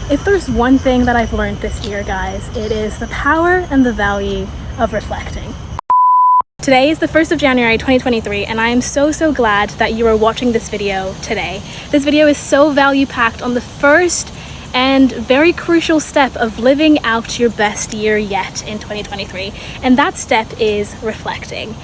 If there's one thing that I've learned this year, guys, it is the power and the value of reflecting. Today is the 1st of January 2023, and I am so glad that you are watching this video today. This video is so value-packed on the first and very crucial step of living out your best year yet in 2023, and that step is reflecting.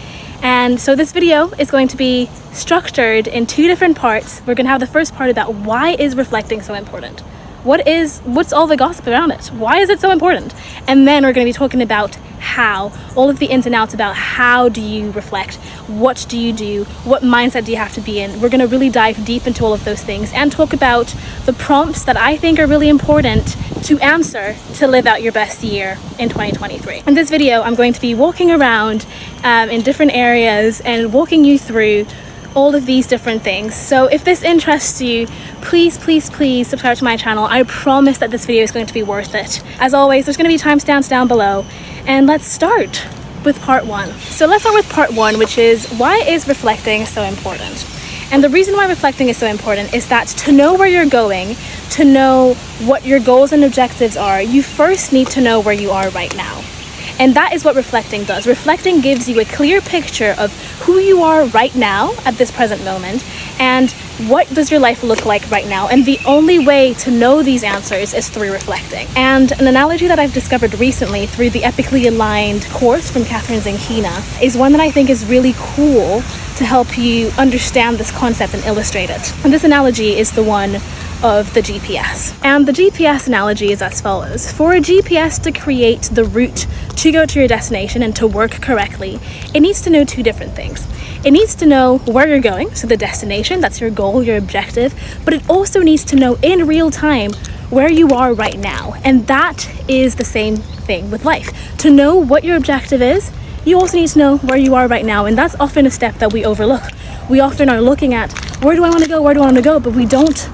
And so this video is going to be structured in two different parts. We're going to have the first part about why is reflecting so important? What's all the gossip around it? Why is it so important? And then we're going to be talking about how, all of the ins and outs about how do you reflect, what do you do, what mindset do you have to be in. We're going to really dive deep into all of those things and talk about the prompts that I think are really important to answer to live out your best year in 2023. In this video, I'm going to be walking around in different areas and walking you through all of these different things. So if this interests you, please subscribe to my channel. I promise that this video is going to be worth it. As always, there's going to be timestamps down below. And let's start with part one. So let's start with part one, which is why is reflecting so important? And the reason why reflecting is so important is that to know where you're going, to know what your goals and objectives are, you first need to know where you are right now. And that is what reflecting does. Reflecting gives you a clear picture of who you are right now at this present moment and what does your life look like right now. And the only way to know these answers is through reflecting. And an analogy that I've discovered recently through the Epically Aligned course from Catherine Zenkina is one that I think is really cool to help you understand this concept and illustrate it. And this analogy is the one of the GPS. And the GPS analogy is as follows. For a GPS to create the route to go to your destination and to work correctly, it needs to know two different things. It needs to know where you're going, so the destination, that's your goal, your objective, but it also needs to know in real time where you are right now. And that is the same thing with life. To know what your objective is, you also need to know where you are right now, and that's often a step that we overlook. We often are looking at, where do I want to go, but we don't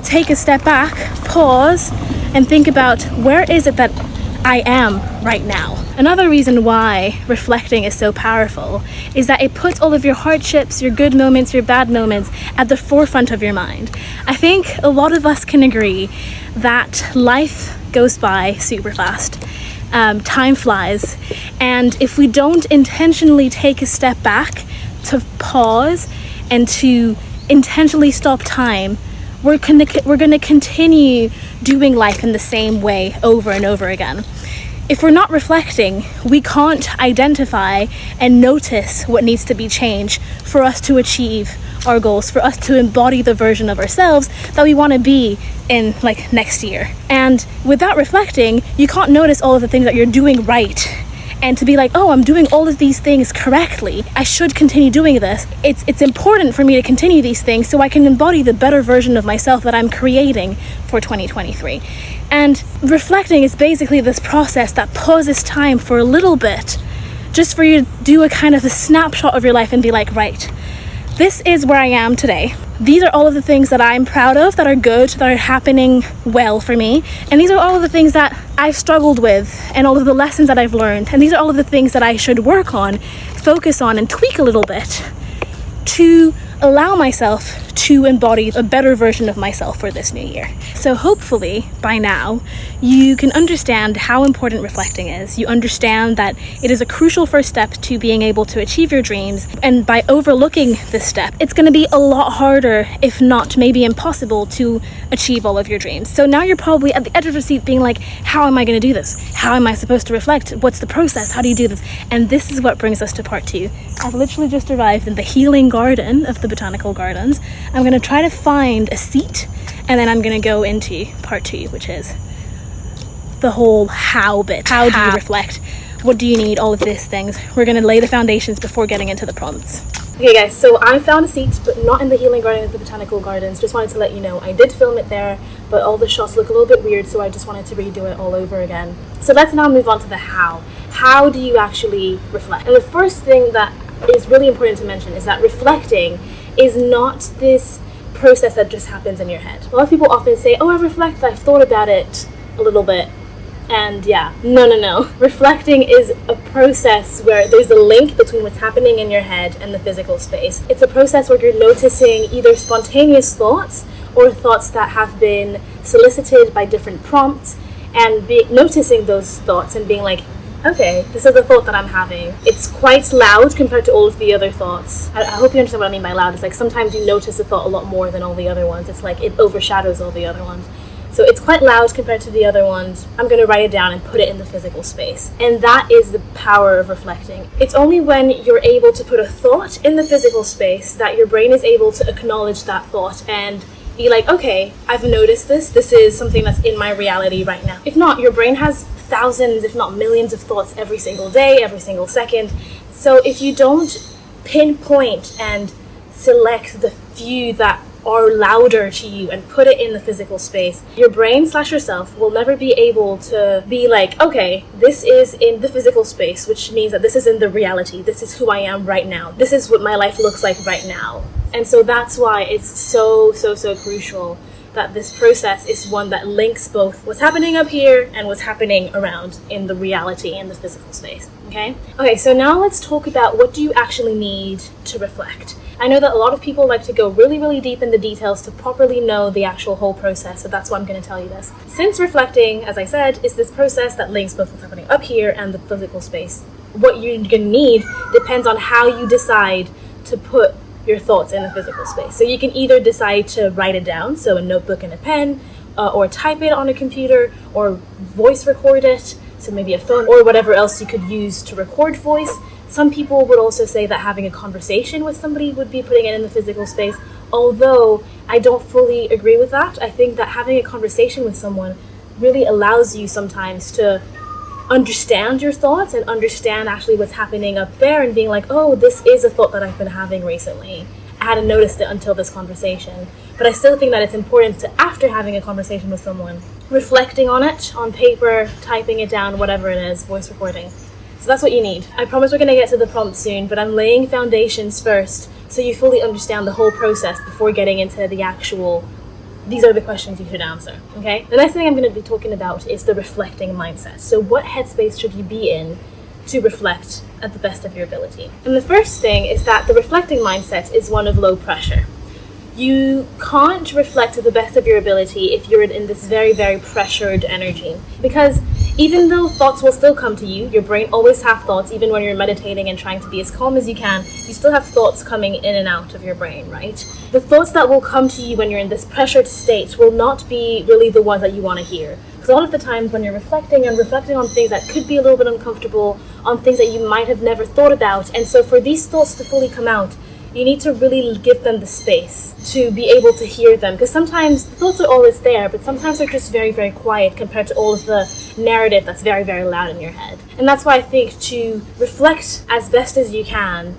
take a step back, pause, and think about where is it that I am right now. Another reason why reflecting is so powerful is that it puts all of your hardships, your good moments, your bad moments at the forefront of your mind. I think a lot of us can agree that life goes by super fast. Time flies, and if we don't intentionally take a step back to pause and to intentionally stop time, we're going to continue doing life in the same way over and over again. If we're not reflecting, we can't identify and notice what needs to be changed for us to achieve our goals, for us to embody the version of ourselves that we want to be in like next year. And without reflecting, you can't notice all of the things that you're doing right and to be like, oh, I'm doing all of these things correctly. I should continue doing this. It's important for me to continue these things so I can embody the better version of myself that I'm creating for 2023. And reflecting is basically this process that pauses time for a little bit, just for you to do a kind of a snapshot of your life and be like, right, this is where I am today. These are all of the things that I'm proud of, that are good, that are happening well for me. And these are all of the things that I've struggled with and all of the lessons that I've learned. And these are all of the things that I should work on, focus on, and tweak a little bit to allow myself to embody a better version of myself for this new year. So hopefully by now you can understand how important reflecting is. You understand that it is a crucial first step to being able to achieve your dreams, and by overlooking this step, it's going to be a lot harder, if not maybe impossible, to achieve all of your dreams. So now you're probably at the edge of your seat being like, how am I going to do this? How am I supposed to reflect? What's the process? How do you do this? And this is what brings us to part two. I've literally just arrived in the healing garden of the Botanical Gardens. I'm going to try to find a seat, and then I'm going to go into part two, which is the whole how bit. How do you reflect? What do you need? All of these things. We're going to lay the foundations before getting into the prompts. Okay guys, so I found a seat, but not in the healing garden of the Botanical Gardens. Just wanted to let you know I did film it there, but all the shots look a little bit weird, so I just wanted to redo it all over again. So let's now move on to the how. How do you actually reflect? And the first thing that is really important to mention is that reflecting is not this process that just happens in your head. A lot of people often say, oh, I reflect, I've thought about it a little bit. And yeah, no. Reflecting is a process where there's a link between what's happening in your head and the physical space. It's a process where you're noticing either spontaneous thoughts or thoughts that have been solicited by different prompts, and noticing those thoughts and being like, okay, this is the thought that I'm having. It's quite loud compared to all of the other thoughts. I hope you understand what I mean by loud. It's like sometimes you notice a thought a lot more than all the other ones. It's like it overshadows all the other ones. So it's quite loud compared to the other ones. I'm going to write it down and put it in the physical space. And that is the power of reflecting. It's only when you're able to put a thought in the physical space that your brain is able to acknowledge that thought and be like, okay, I've noticed this. This is something that's in my reality right now. If not, your brain has thousands, if not millions of thoughts every single day, every single second. So if you don't pinpoint and select the few that are louder to you and put it in the physical space, your brain / yourself will never be able to be like, okay, this is in the physical space, which means that this is in the reality. This is who I am right now. This is what my life looks like right now. And so that's why it's so crucial that this process is one that links both what's happening up here and what's happening around in the reality in the physical space. Okay, so now let's talk about what do you actually need to reflect. I know that a lot of people like to go really deep in the details to properly know the actual whole process, so that's why I'm going to tell you this. Since reflecting, as I said, is this process that links both what's happening up here and the physical space, what you're going to need depends on how you decide to put your thoughts in the physical space. So you can either decide to write it down, so a notebook and a pen, or type it on a computer, or voice record it, so maybe a phone, or whatever else you could use to record voice. Some people would also say that having a conversation with somebody would be putting it in the physical space, although I don't fully agree with that. I think that having a conversation with someone really allows you sometimes to understand your thoughts and understand actually what's happening up there and being like, oh, this is a thought that I've been having recently. I hadn't noticed it until this conversation. But I still think that it's important to, after having a conversation with someone, reflecting on it, on paper, typing it down, whatever it is, voice recording. So that's what you need. I promise we're going to get to the prompt soon, but I'm laying foundations first so you fully understand the whole process before getting into the actual, these are the questions you should answer, okay? The next thing I'm going to be talking about is the reflecting mindset. So what headspace should you be in to reflect at the best of your ability? And the first thing is that the reflecting mindset is one of low pressure. You can't reflect to the best of your ability if you're in this very pressured energy, because even though thoughts will still come to you, your brain always have thoughts. Even when you're meditating and trying to be as calm as you can, you still have thoughts coming in and out of your brain, right? The thoughts that will come to you when you're in this pressured state will not be really the ones that you want to hear. Because a lot of the times when you're reflecting on things that could be a little bit uncomfortable, on things that you might have never thought about, and so for these thoughts to fully come out, you need to really give them the space to be able to hear them. Because sometimes thoughts are always there, but sometimes they're just very quiet compared to all of the narrative that's very loud in your head. And that's why I think to reflect as best as you can,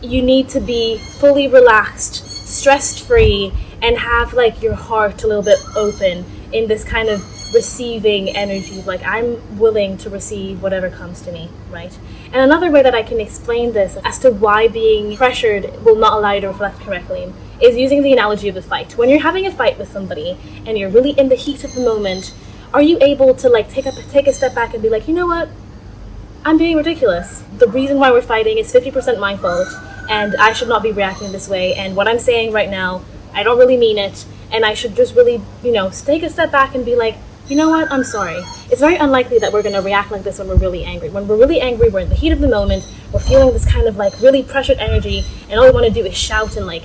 you need to be fully relaxed, stress-free, and have like your heart a little bit open in this kind of receiving energy, like I'm willing to receive whatever comes to me, right? And another way that I can explain this as to why being pressured will not allow you to reflect correctly is using the analogy of a fight. When you're having a fight with somebody and you're really in the heat of the moment, are you able to like take a step back and be like, you know what? I'm being ridiculous. The reason why we're fighting is 50% my fault, and I should not be reacting this way, and what I'm saying right now, I don't really mean it, and I should just really, take a step back and be like, you know what, I'm sorry. It's very unlikely that we're going to react like this when we're really angry. When we're really angry, we're in the heat of the moment, we're feeling this kind of like really pressured energy, and all we want to do is shout and like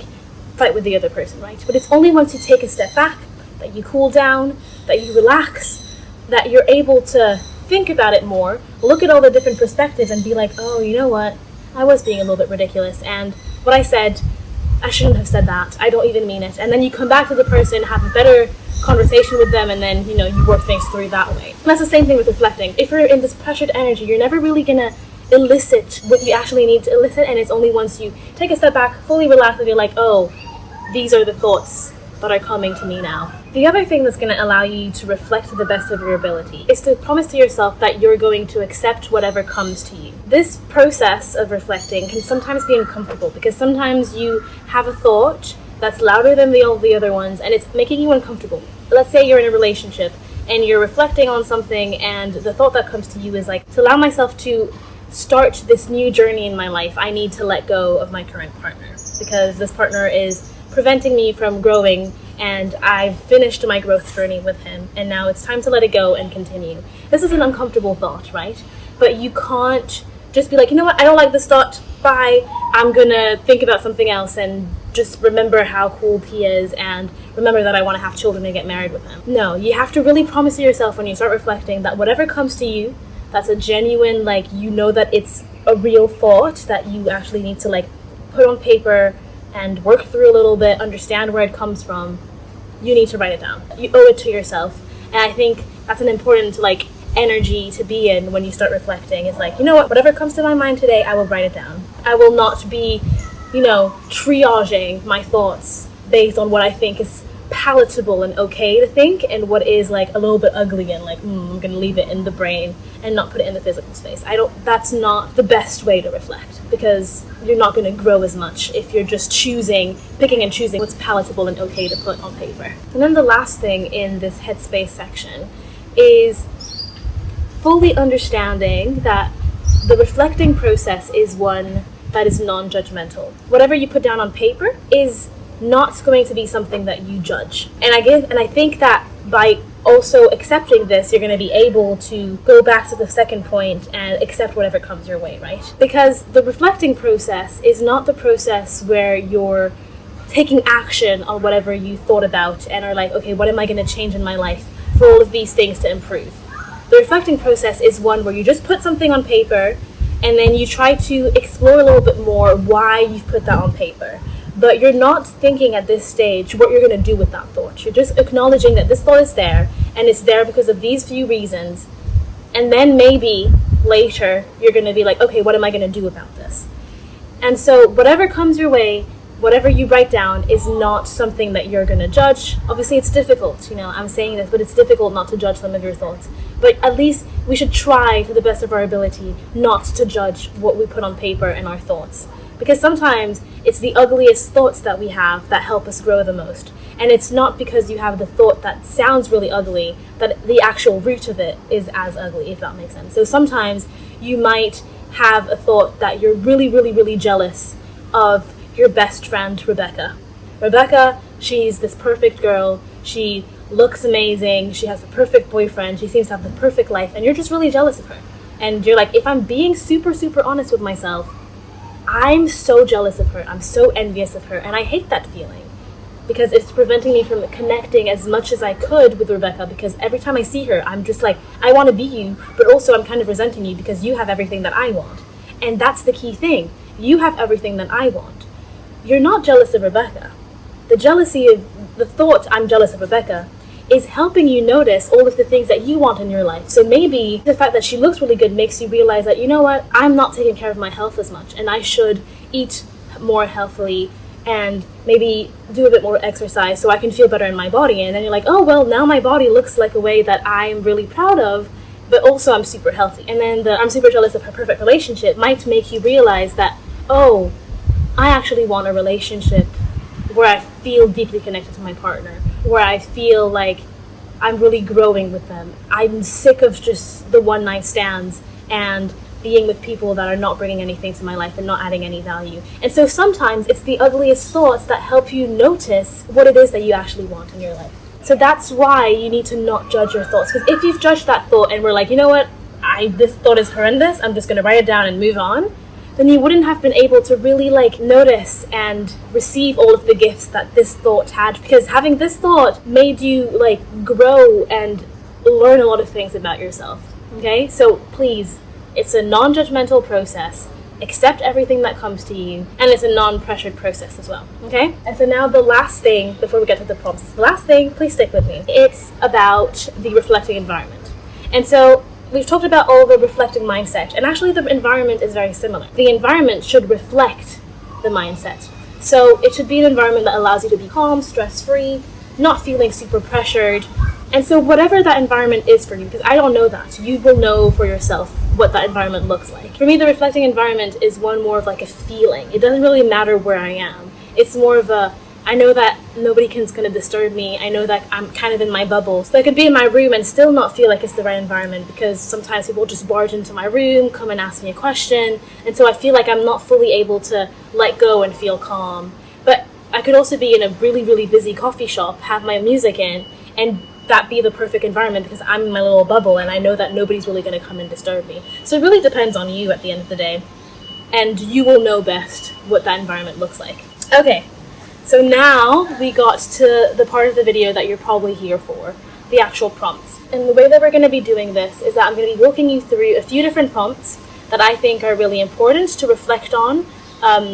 fight with the other person, right? But it's only once you take a step back, that you cool down, that you relax, that you're able to think about it more, look at all the different perspectives and be like, oh, you know what, I was being a little bit ridiculous, and what I said, I shouldn't have said that, I don't even mean it. And then you come back to the person, have a better conversation with them, and then you work things through that way. And that's the same thing with reflecting. If you're in this pressured energy, you're never really gonna elicit what you actually need to elicit, and it's only once you take a step back, fully relax, and you're like, oh, these are the thoughts that are coming to me now. The other thing that's going to allow you to reflect to the best of your ability is to promise to yourself that you're going to accept whatever comes to you. This process of reflecting can sometimes be uncomfortable because sometimes you have a thought that's louder than all the other ones and it's making you uncomfortable. Let's say you're in a relationship and you're reflecting on something and the thought that comes to you is like, to allow myself to start this new journey in my life, I need to let go of my current partner because this partner is preventing me from growing and I've finished my growth journey with him, and now it's time to let it go and continue. This is an uncomfortable thought, right? But you can't just be like, you know what, I don't like this thought, bye, I'm gonna think about something else and just remember how cool he is and remember that I want to have children and get married with him. No, you have to really promise yourself when you start reflecting that whatever comes to you, that's a genuine, like, you know that it's a real thought that you actually need to like put on paper and work through a little bit, understand where it comes from, you need to write it down. You owe it to yourself. And I think that's an important like energy to be in when you start reflecting. It's like, you know what, whatever comes to my mind today, I will write it down. I will not be, you know, triaging my thoughts based on what I think is palatable and okay to think and what is like a little bit ugly and like I'm gonna leave it in the brain and not put it in the physical space. That's not the best way to reflect, because you're not going to grow as much if you're just picking and choosing what's palatable and okay to put on paper. And then the last thing in this headspace section is fully understanding that the reflecting process is one that is non-judgmental. Whatever you put down on paper is not going to be something that you judge. And I think that by also accepting this, you're going to be able to go back to the second point and accept whatever comes your way, right? Because the reflecting process is not the process where you're taking action on whatever you thought about and are like, okay, what am I going to change in my life for all of these things to improve? The reflecting process is one where you just put something on paper and then you try to explore a little bit more why you've put that on paper. But you're not thinking at this stage what you're going to do with that thought. You're just acknowledging that this thought is there, and it's there because of these few reasons. And then maybe later you're going to be like, okay, what am I going to do about this? And so whatever comes your way, whatever you write down is not something that you're going to judge. Obviously, it's difficult, I'm saying this, but it's difficult not to judge some of your thoughts. But at least we should try to the best of our ability not to judge what we put on paper and our thoughts. Because sometimes it's the ugliest thoughts that we have that help us grow the most. And it's not because you have the thought that sounds really ugly that the actual root of it is as ugly, if that makes sense. So sometimes you might have a thought that you're really, really, really jealous of your best friend, Rebecca. Rebecca, she's this perfect girl. She looks amazing. She has a perfect boyfriend. She seems to have the perfect life. And you're just really jealous of her. And you're like, if I'm being super, super honest with myself, I'm so jealous of her. I'm so envious of her. And I hate that feeling because it's preventing me from connecting as much as I could with Rebecca, because every time I see her, I'm just like, I want to be you, but also I'm kind of resenting you because you have everything that I want. And that's the key thing. You have everything that I want. You're not jealous of Rebecca. The jealousy of the thought, I'm jealous of Rebecca, is helping you notice all of the things that you want in your life. So maybe the fact that she looks really good makes you realize that, you know what, I'm not taking care of my health as much and I should eat more healthily and maybe do a bit more exercise so I can feel better in my body. And then you're like, oh, well, now my body looks like a way that I'm really proud of, but also I'm super healthy. And then the I'm super jealous of her perfect relationship might make you realize that, oh, I actually want a relationship where I feel deeply connected to my partner, where I feel like I'm really growing with them. I'm sick of just the one night stands and being with people that are not bringing anything to my life and not adding any value. And so sometimes it's the ugliest thoughts that help you notice what it is that you actually want in your life. So that's why you need to not judge your thoughts. Because if you've judged that thought and we're like, you know what, this thought is horrendous, I'm just going to write it down and move on, then you wouldn't have been able to really notice and receive all of the gifts that this thought had, because having this thought made you grow and learn a lot of things about yourself. Okay, so please, it's a non-judgmental process. Accept everything that comes to you, and it's a non-pressured process as well. Okay, and so now the last thing before we get to the prompts, the last thing, please stick with me. It's about the reflecting environment. And so we've talked about all the reflecting mindset, and actually the environment is very similar. The environment should reflect the mindset. So it should be an environment that allows you to be calm, stress-free, not feeling super pressured. And so whatever that environment is for you, because I don't know that, you will know for yourself what that environment looks like. For me, the reflecting environment is one more of a feeling. It doesn't really matter where I am. It's more of I know that nobody going to disturb me. I know that I'm kind of in my bubble. So I could be in my room and still not feel like it's the right environment, because sometimes people just barge into my room, come and ask me a question. And so I feel like I'm not fully able to let go and feel calm. But I could also be in a really, really busy coffee shop, have my music in, and that be the perfect environment because I'm in my little bubble and I know that nobody's really going to come and disturb me. So it really depends on you at the end of the day, and you will know best what that environment looks like. Okay, so now we got to the part of the video that you're probably here for, the actual prompts. And the way that we're going to be doing this is that I'm going to be walking you through a few different prompts that I think are really important to reflect on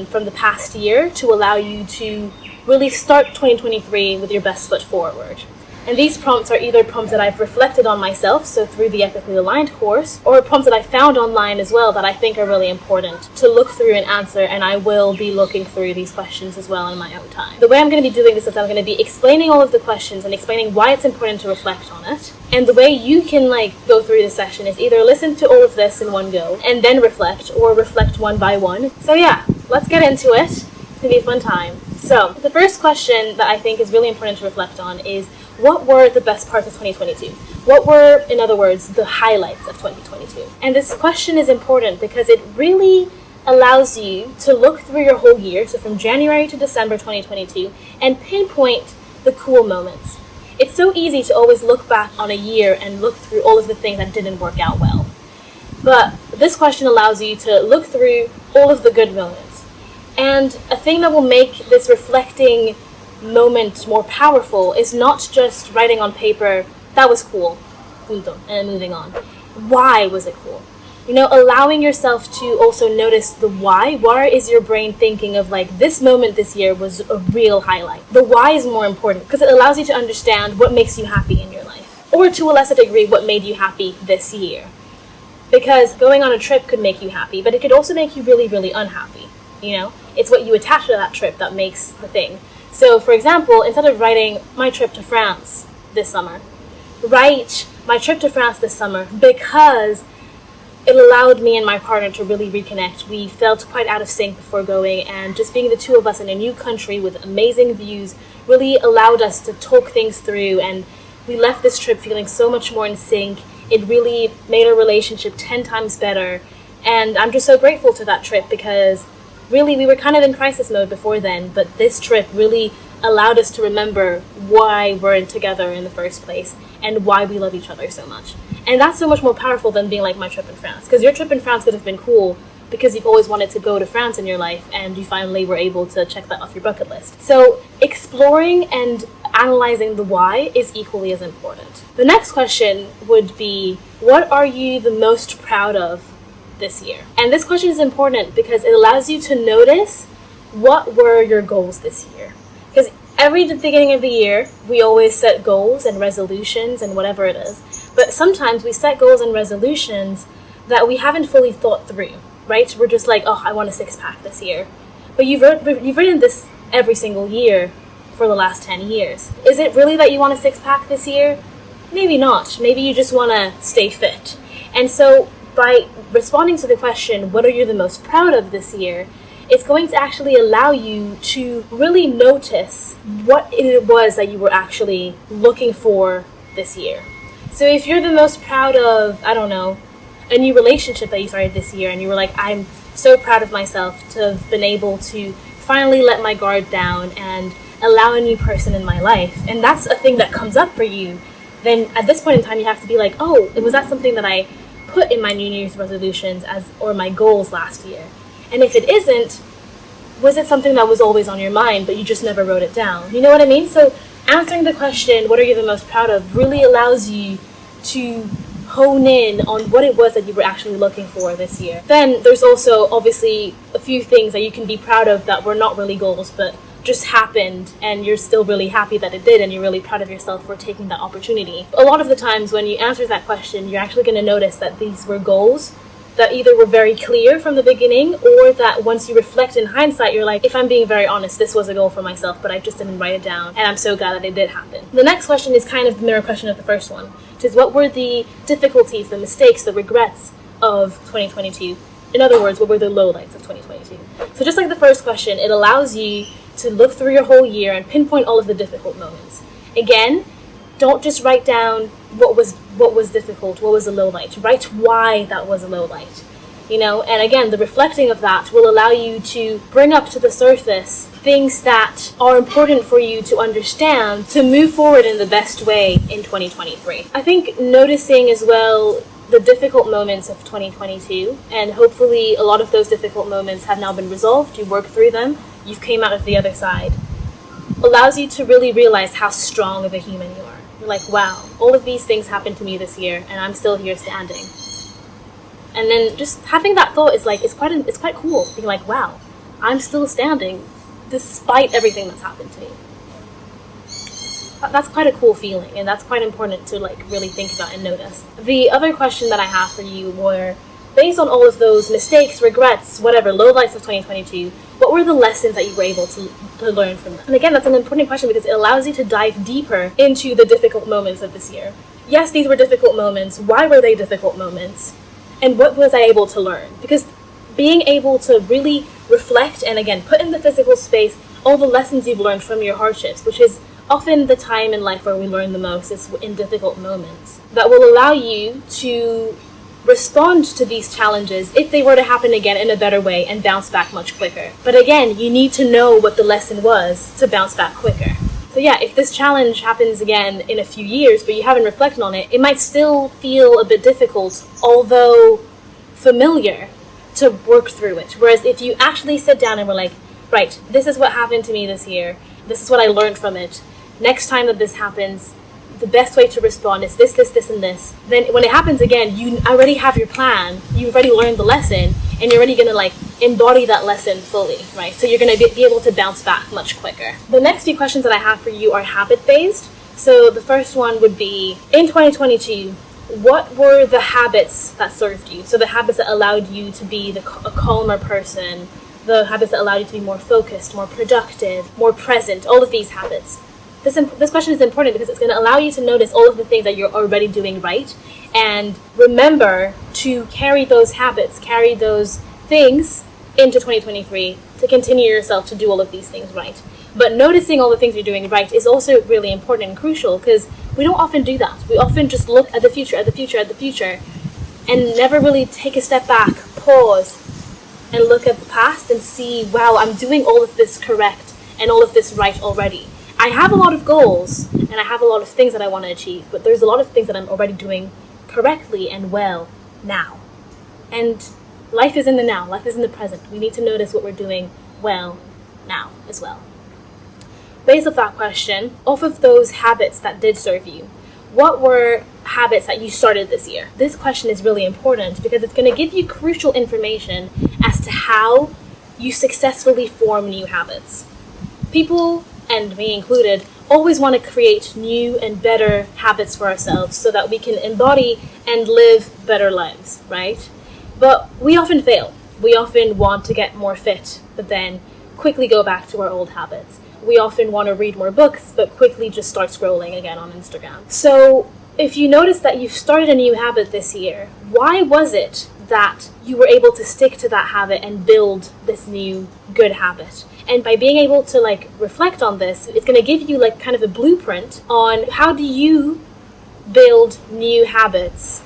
from the past year to allow you to really start 2023 with your best foot forward. And these prompts are either prompts that I've reflected on myself, so through the Epically Aligned course, or prompts that I found online as well that I think are really important to look through and answer, and I will be looking through these questions as well in my own time. The way I'm going to be doing this is I'm going to be explaining all of the questions and explaining why it's important to reflect on it. And the way you can go through the session is either listen to all of this in one go and then reflect, or reflect one by one. So yeah, let's get into it. It's going to be a fun time. So the first question that I think is really important to reflect on is, what were the best parts of 2022? What were, in other words, the highlights of 2022? And this question is important because it really allows you to look through your whole year, so from January to December 2022, and pinpoint the cool moments. It's so easy to always look back on a year and look through all of the things that didn't work out well. But this question allows you to look through all of the good moments. And a thing that will make this reflecting moment more powerful is not just writing on paper, that was cool, and moving on. Why was it cool? Allowing yourself to also notice the why. Why is your brain thinking of this moment this year was a real highlight? The why is more important because it allows you to understand what makes you happy in your life, or to a lesser degree, what made you happy this year. Because going on a trip could make you happy, but it could also make you really, really unhappy. It's what you attach to that trip that makes the thing. So, for example, instead of writing my trip to France this summer, write my trip to France this summer because it allowed me and my partner to really reconnect. We felt quite out of sync before going, and just being the two of us in a new country with amazing views really allowed us to talk things through, and we left this trip feeling so much more in sync. It really made our relationship 10 times better, and I'm just so grateful to that trip because really, we were kind of in crisis mode before then, but this trip really allowed us to remember why we're together in the first place and why we love each other so much. And that's so much more powerful than being like my trip in France. Because your trip in France could have been cool because you've always wanted to go to France in your life and you finally were able to check that off your bucket list. So exploring and analyzing the why is equally as important. The next question would be, what are you the most proud of this year? And this question is important because it allows you to notice what were your goals this year. Because every beginning of the year, we always set goals and resolutions and whatever it is. But sometimes we set goals and resolutions that we haven't fully thought through, right? We're just like, oh, I want a six-pack this year. But you've written this every single year for the last 10 years. Is it really that you want a six-pack this year? Maybe not. Maybe you just want to stay fit. And so by responding to the question, what are you the most proud of this year, it's going to actually allow you to really notice what it was that you were actually looking for this year. So if you're the most proud of, I don't know, a new relationship that you started this year and you were like, I'm so proud of myself to have been able to finally let my guard down and allow a new person in my life, and that's a thing that comes up for you, then at this point in time you have to be like, oh, was that something that I put in my New Year's resolutions or my goals last year? And if it isn't, was it something that was always on your mind but you just never wrote it down? You know what I mean? So answering the question, what are you the most proud of, really allows you to hone in on what it was that you were actually looking for this year. Then there's also obviously a few things that you can be proud of that were not really goals but just happened, and you're still really happy that it did, and you're really proud of yourself for taking that opportunity. A lot of the times when you answer that question, you're actually going to notice that these were goals that either were very clear from the beginning, or that once you reflect in hindsight, you're like, if I'm being very honest, this was a goal for myself, but I just didn't write it down, and I'm so glad that it did happen. The next question is kind of the mirror question of the first one, which is, what were the difficulties, the mistakes, the regrets of 2022? In other words, what were the lowlights of 2022? So just like the first question, it allows you to look through your whole year and pinpoint all of the difficult moments. Again, don't just write down what was difficult, what was a low light. Write why that was a low light. you know? And again, the reflecting of that will allow you to bring up to the surface things that are important for you to understand to move forward in the best way in 2023. I think noticing as well the difficult moments of 2022, and hopefully a lot of those difficult moments have now been resolved, you worked through them, you've came out of the other side, allows you to really realize how strong of a human you are. You're like, wow, all of these things happened to me this year and I'm still here standing. And then just having that thought is like, it's quite cool. Being like, wow, I'm still standing despite everything that's happened to me. That's quite a cool feeling, and that's quite important to like really think about and notice. The other question that I have for you were, based on all of those mistakes, regrets, whatever, lowlights of 2022, what were the lessons that you were able to learn from them? And again, that's an important question because it allows you to dive deeper into the difficult moments of this year. Yes, these were difficult moments. Why were they difficult moments? And what was I able to learn? Because being able to really reflect and again, put in the physical space all the lessons you've learned from your hardships, which is often the time in life where we learn the most is in difficult moments, that will allow you to respond to these challenges if they were to happen again in a better way and bounce back much quicker. But again, you need to know what the lesson was to bounce back quicker. So yeah, if this challenge happens again in a few years, but you haven't reflected on it, it might still feel a bit difficult, although familiar, to work through it. Whereas if you actually sit down and were like, right, this is what happened to me this year, this is what I learned from it, next time that this happens, the best way to respond is this, and this. Then when it happens again, you already have your plan, you've already learned the lesson, and you're already going to like embody that lesson fully, right? So you're going to be able to bounce back much quicker. The next few questions that I have for you are habit-based. So the first one would be, in 2022, what were the habits that served you? So the habits that allowed you to be a calmer person, the habits that allowed you to be more focused, more productive, more present, all of these habits. This question is important because it's going to allow you to notice all of the things that you're already doing right and remember to carry those habits, carry those things into 2023 to continue yourself to do all of these things right. But noticing all the things you're doing right is also really important and crucial because we don't often do that. We often just look at the future, and never really take a step back, pause, and look at the past and see, wow, I'm doing all of this correct and all of this right already. I have a lot of goals and I have a lot of things that I want to achieve, but there's a lot of things that I'm already doing correctly and well now. And life is in the now, life is in the present. We need to notice what we're doing well now as well. Based off that question, off of those habits that did serve you, what were habits that you started this year? This question is really important because it's going to give you crucial information as to how you successfully form new habits. People, and me included, always want to create new and better habits for ourselves so that we can embody and live better lives, right? But we often fail. We often want to get more fit, but then quickly go back to our old habits. We often want to read more books, but quickly just start scrolling again on Instagram. So if you notice that you've started a new habit this year, why was it that you were able to stick to that habit and build this new good habit? And by being able to like reflect on this, it's going to give you like kind of a blueprint on how do you build new habits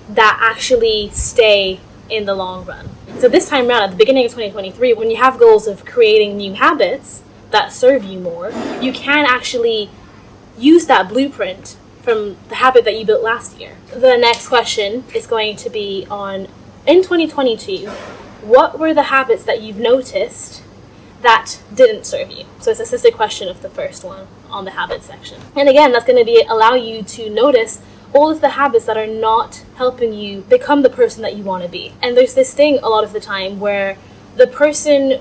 that actually stay in the long run. So this time around, at the beginning of 2023, when you have goals of creating new habits that serve you more, you can actually use that blueprint from the habit that you built last year. The next question is going to be on, in 2022, what were the habits that you've noticed that didn't serve you? So it's a sister question of the first one on the habits section. And again, that's going to allow you to notice all of the habits that are not helping you become the person that you want to be. And there's this thing a lot of the time where the person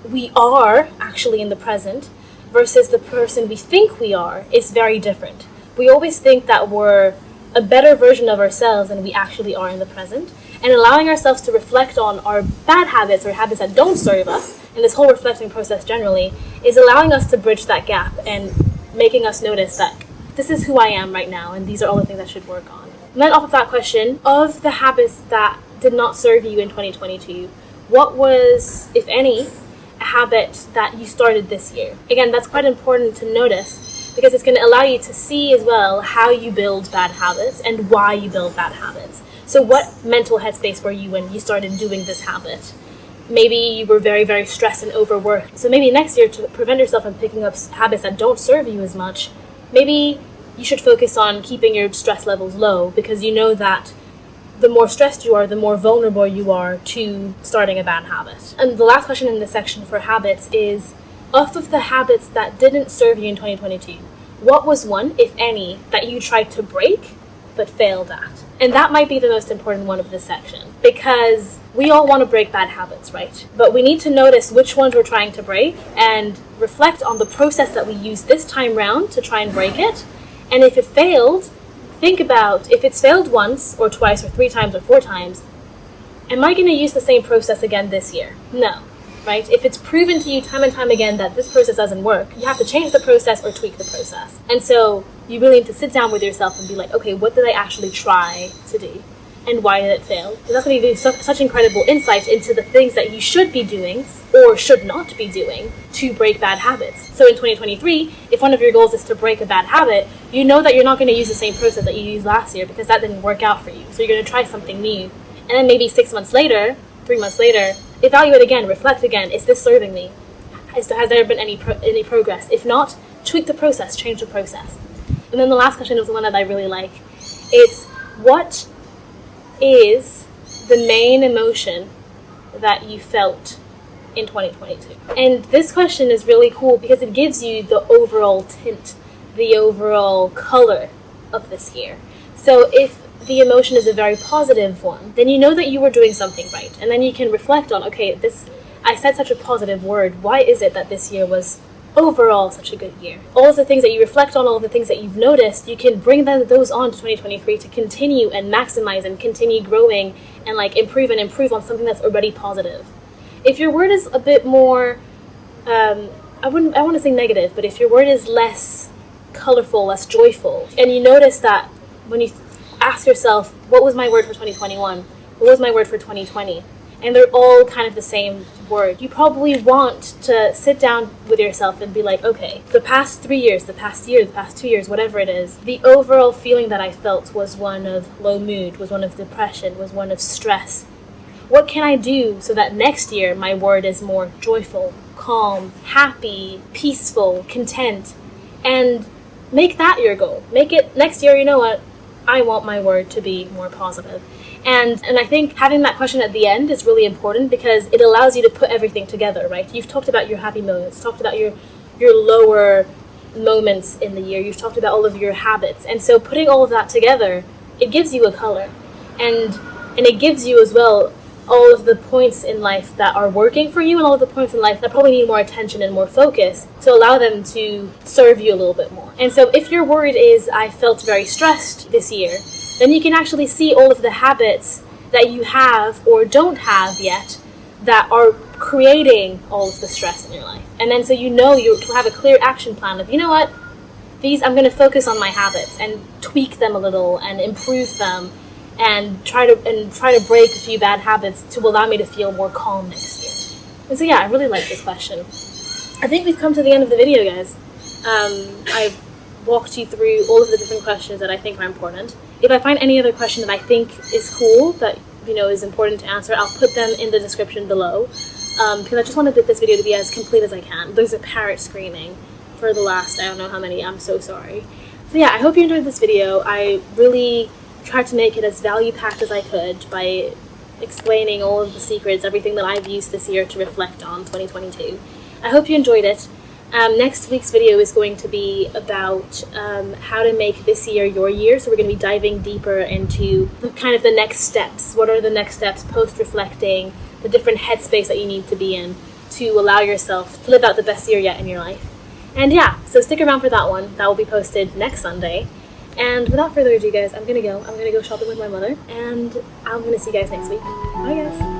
we are actually in the present versus the person we think we are is very different. We always think that we're a better version of ourselves than we actually are in the present. And allowing ourselves to reflect on our bad habits or habits that don't serve us, and this whole reflecting process generally, is allowing us to bridge that gap and making us notice that this is who I am right now, and these are all the things I should work on. And then off of that question, of the habits that did not serve you in 2022, what was, if any, a habit that you started this year? Again, that's quite important to notice because it's going to allow you to see as well how you build bad habits and why you build bad habits. So what mental headspace were you when you started doing this habit? Maybe you were very, very stressed and overworked. So maybe next year, to prevent yourself from picking up habits that don't serve you as much, maybe you should focus on keeping your stress levels low, because you know that the more stressed you are, the more vulnerable you are to starting a bad habit. And the last question in this section for habits is, of the habits that didn't serve you in 2022, what was one, if any, that you tried to break but failed at? And that might be the most important one of this section, because we all want to break bad habits, right? But we need to notice which ones we're trying to break and reflect on the process that we used this time round to try and break it. And if it failed, think about, if it's failed once or twice or 3 times or 4 times, am I going to use the same process again this year? No, right? If it's proven to you time and time again that this process doesn't work, you have to change the process or tweak the process. And so you really need to sit down with yourself and be like, okay, what did I actually try to do? And why did it fail? And that's going to give you such incredible insight into the things that you should be doing or should not be doing to break bad habits. So in 2023, if one of your goals is to break a bad habit, you know that you're not going to use the same process that you used last year, because that didn't work out for you. So you're going to try something new. And then maybe 6 months later, 3 months later, evaluate again, reflect again. Is this serving me? Has there been any progress? If not, tweak the process, change the process. And then the last question is the one that I really like. It's, what is the main emotion that you felt in 2022? And this question is really cool because it gives you the overall tint, the overall color of this year. So if the emotion is a very positive one, then you know that you were doing something right. And then you can reflect on, okay, I said such a positive word. Why is it that this year was overall such a good year? All of the things that you reflect on, all of the things that you've noticed, you can bring those on to 2023 to continue and maximize and continue growing and improve on something that's already positive. If your word is a bit more, I want to say negative, but if your word is less colorful, less joyful, and you notice that when you ask yourself, what was my word for 2021? What was my word for 2020? And they're all kind of the same word. You probably want to sit down with yourself and be like, okay, the past 3 years, the past year, the past 2 years, whatever it is, the overall feeling that I felt was one of low mood, was one of depression, was one of stress. What can I do so that next year my word is more joyful, calm, happy, peaceful, content? And make that your goal. Make it next year, you know what? I want my word to be more positive. And I think having that question at the end is really important because it allows you to put everything together, right? You've talked about your happy moments, talked about your lower moments in the year, you've talked about all of your habits. And so putting all of that together, it gives you a color. And it gives you as well all of the points in life that are working for you and all of the points in life that probably need more attention and more focus to allow them to serve you a little bit more. And so if your word is, I felt very stressed this year, then you can actually see all of the habits that you have or don't have yet that are creating all of the stress in your life. And then so you have a clear action plan of, you know what, I'm going to focus on my habits and tweak them a little and improve them and try to break a few bad habits to allow me to feel more calm next year. And so yeah, I really like this question. I think we've come to the end of the video, guys. I've walked you through all of the different questions that I think are important. If I find any other question that I think is cool, that is important to answer, I'll put them in the description below. Because I just wanted this video to be as complete as I can. There's a parrot screaming for the last, I don't know how many, I'm so sorry. So yeah, I hope you enjoyed this video. I really tried to make it as value-packed as I could by explaining all of the secrets, everything that I've used this year to reflect on 2022. I hope you enjoyed it. Next week's video is going to be about how to make this year your year. So we're going to be diving deeper into the next steps. What are the next steps post-reflecting, the different headspace that you need to be in to allow yourself to live out the best year yet in your life. And yeah, so stick around for that one. That will be posted next Sunday. And without further ado, guys, I'm going to go shopping with my mother. And I'm going to see you guys next week. Bye, guys.